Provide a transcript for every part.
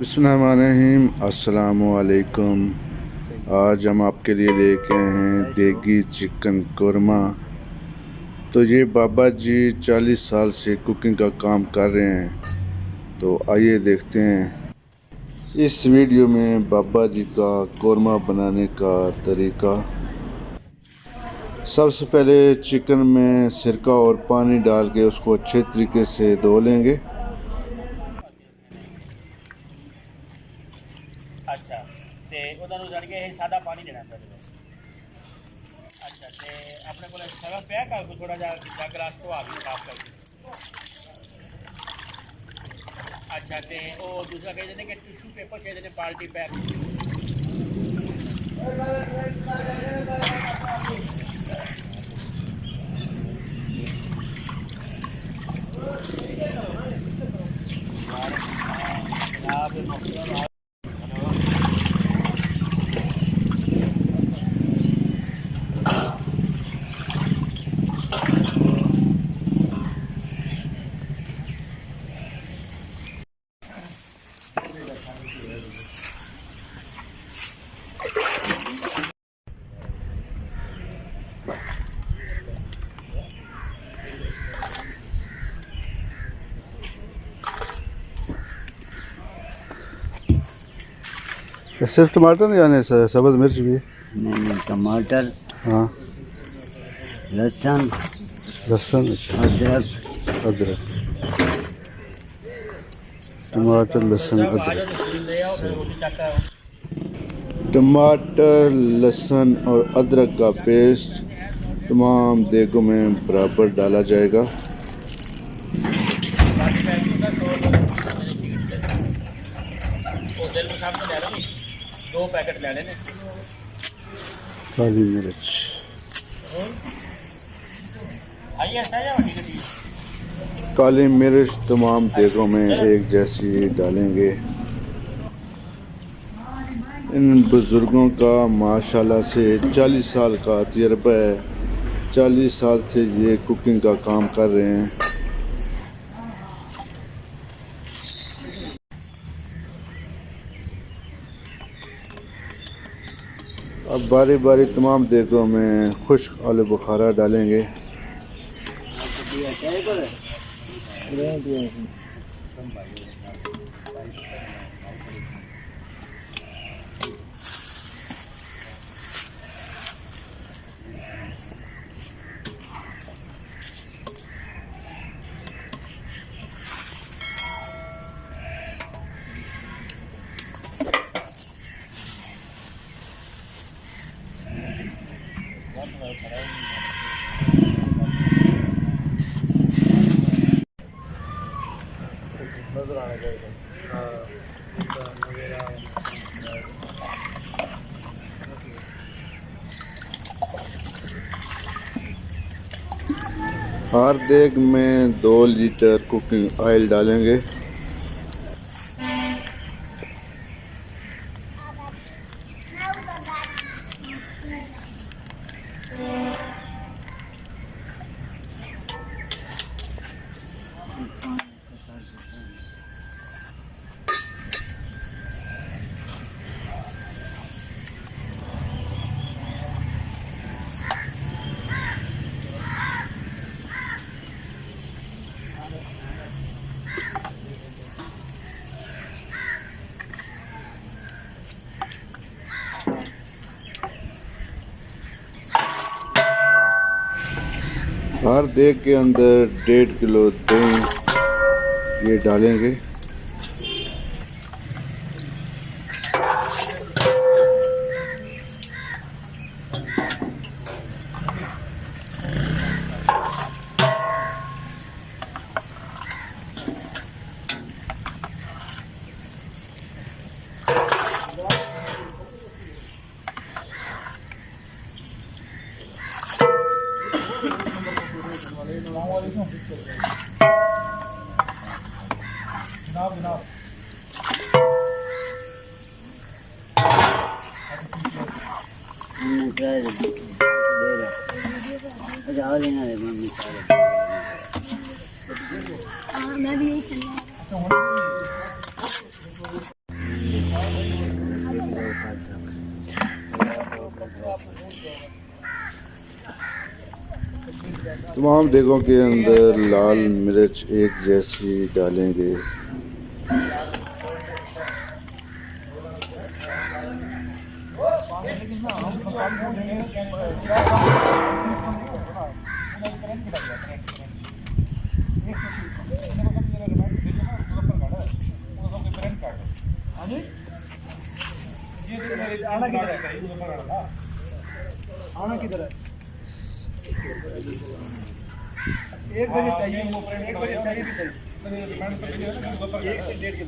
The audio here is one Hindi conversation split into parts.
बिस्मिल्लाहिर्रहमानिर्रहीम, अस्सलामुअलैकुम। आज हम आपके लिए लेके आए हैं देगी चिकन कोरमा। तो ये बाबा जी 40 साल से कुकिंग का काम कर रहे हैं, तो आइए देखते हैं इस वीडियो में बाबा जी का कोरमा बनाने का तरीका। सबसे पहले चिकन में सिरका और पानी डाल के उसको अच्छे तरीके से धो लेंगे। अच्छा ते ਉਹਦਾ ਨੂੰ ਜੜ ਕੇ ਇਹ ਸਾਦਾ ਪਾਣੀ ਦੇਣਾ ਪੈਂਦਾ। ਅੱਛਾ ਤੇ ਆਪਣੇ ਕੋਲ ਸਰਫ ਪਿਆ ਕਰ ਕੋ ਥੋੜਾ ਜਿਹਾ ਜੱਗ ਗਲਾਸ ਤੋਂ ਆ ਗਈ ਸਾਫ ਕਰਕੇ। ਅੱਛਾ ਤੇ ਉਹ ਦੂਸਰਾ ਕਹਿੰਦੇ ਨੇ ਕਿ ਟਿਸ਼ੂ ਪੇਪਰ ਕਹਿੰਦੇ ਨੇ ਪਾਰਟੀ ਪੈਕ। सिर्फ टमाटर नहीं आने से सब्ज़ मिर्च भी? नहीं, टमाटर, हाँ, लहसुन, लहसुन, अदरक, अदरक, टमाटर, लहसुन, अदरक। टमाटर, लहसुन और अदरक का पेस्ट तमाम देगों में बराबर डाला जाएगा। दो पैकेट ले लेने। काली मिर्च, काली मिर्च तमाम देगों में एक जैसी डालेंगे। इन बुज़ुर्गों का माशाल्लाह से 40 साल का तजर्बा है। 40 साल से ये कुकिंग का काम कर रहे हैं। अब बारी बारी तमाम देगों में खुश्क आलू बुखारा डालेंगे। हर देग में 2 लीटर कुकिंग ऑयल डालेंगे। हर देग के अंदर 1.5 किलो दही ये डालेंगे। तमाम देगों के अंदर लाल मिर्च एक जैसी डालेंगे। आना किधर है? एक बजे चाहिए, एक बजे चाहिए भी सही। एक से डेढ़ के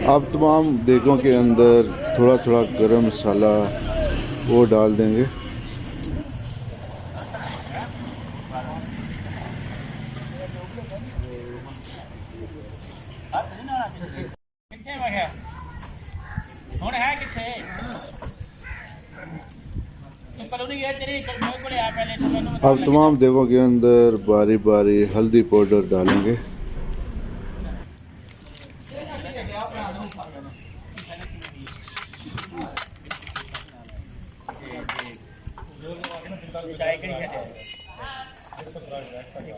अब तमाम देगों के अंदर थोड़ा थोड़ा गरम मसाला वो डाल देंगे। कितने में है ਹੁਣ ਹੈ ਕਿੱਥੇ ਇਹ ਕਲੋਨੀ ਹੈ ਤੇਰੀ ਮੇਰੇ ਕੋਲੇ ਆ ਪਹਿਲੇ तो ਮੈਨੂੰ अब तमाम देगों के अंदर बारी बारी हल्दी पाउडर डालेंगे। चाय कड़ी कहते हैं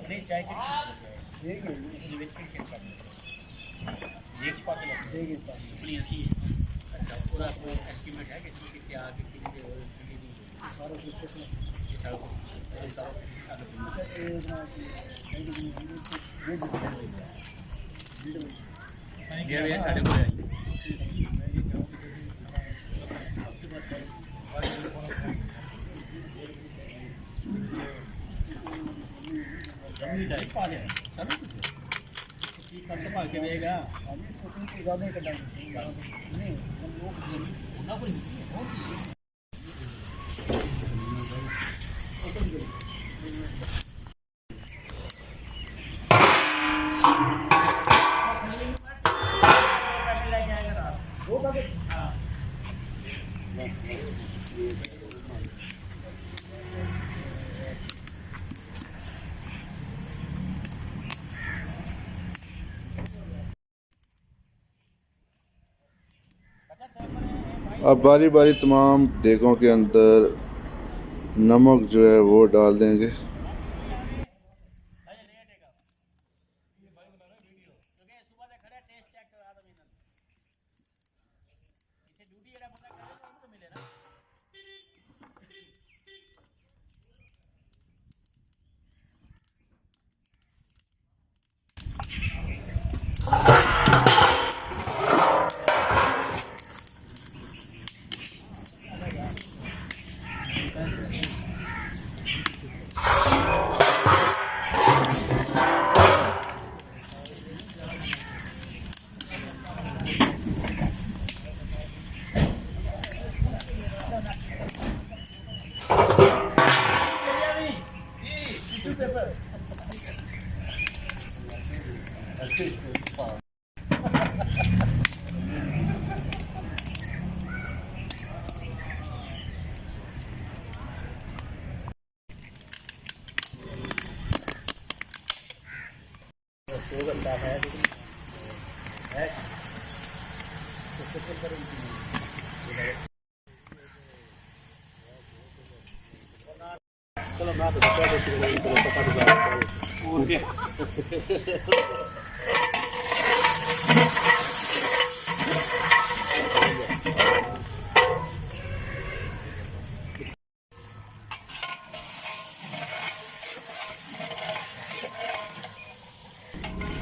नहीं चाय कड़ी एक प्लीज पूरा एस्टिमेट है कि क्या साढ़े को के देगा अब बारी बारी तमाम देगों के अंदर नमक जो है वो डाल देंगे।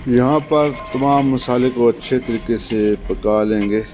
यहाँ पर तमाम मसाले को अच्छे तरीके से पका लेंगे।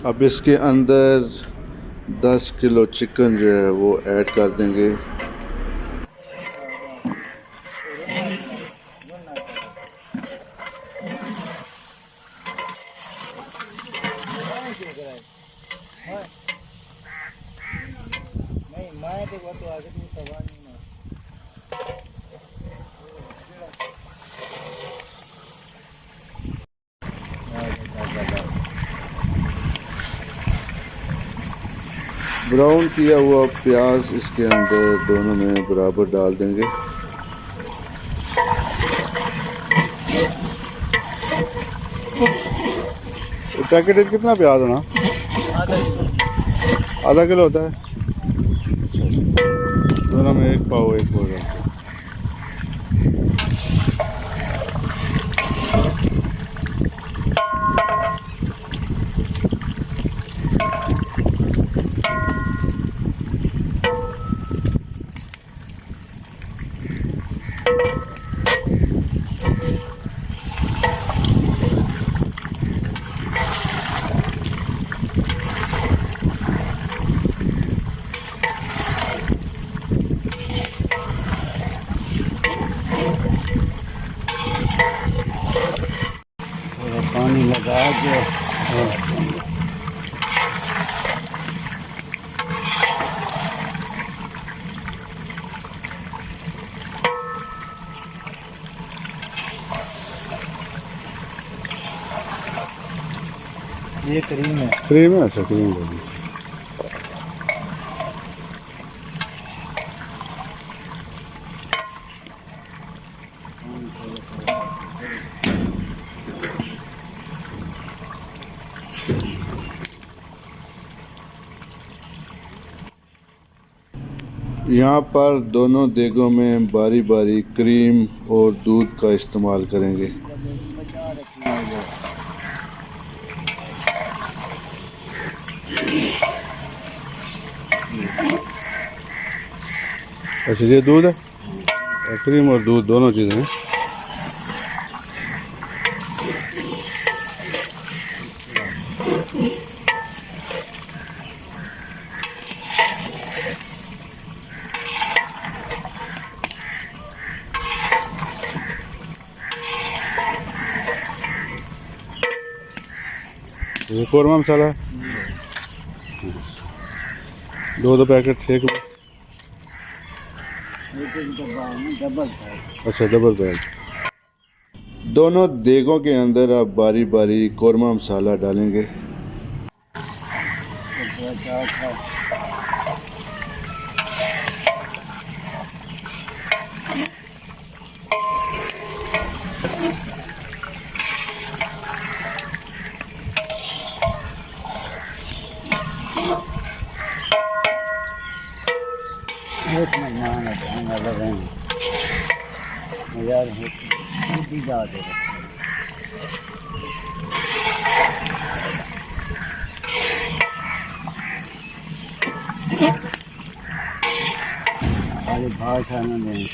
अब इसके अंदर 10 किलो चिकन जो है वो ऐड कर देंगे। नहीं मैं तो वो तो आगे की सवाल नहीं ना। ब्राउन किया हुआ प्याज इसके अंदर दोनों में बराबर डाल देंगे। पैकेट में कितना प्याज होना? आधा किलो होता है। दोनों में एक पाव डालते हैं। थोड़ा पानी लगा के ये क्रीम है। क्रीम है? अच्छा, क्रीम डालिए। यहाँ पर दोनों देगों में बारी बारी क्रीम और दूध का इस्तेमाल करेंगे। अच्छा, ये दूध है, क्रीम और दूध दोनों चीज़ें हैं। ये कौरमा मसाला है, दो पैकेट थे। डबल अच्छा, डबल पैक। दोनों देगों के अंदर आप बारी बारी कौरमा मसाला डालेंगे। एक मेहमान है लग रहे हैं यार, भी डाल दे खाली भाषा में नहीं।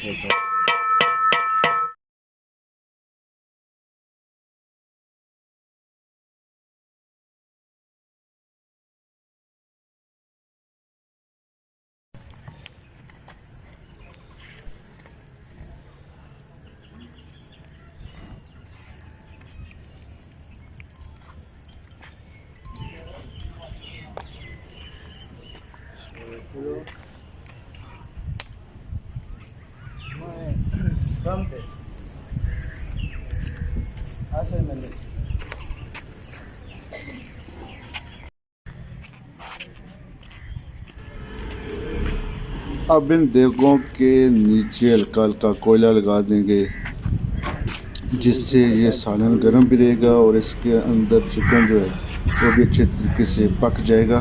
कम थे। अच्छा मिले। अब इन देगों के नीचे हल्का हल्का कोयला लगा देंगे, जिससे ये सालन गर्म भी रहेगा और इसके अंदर चिकन जो है वो भी अच्छे तरीके से पक जाएगा।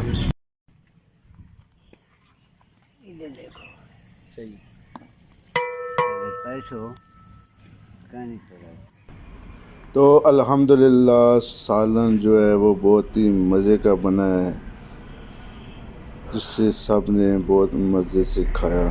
सही पैसों का नहीं पड़ा। तो अल्हम्दुलिल्लाह सालन जो है वो बहुत ही मज़े का बना है, जिससे सब ने बहुत मज़े से खाया।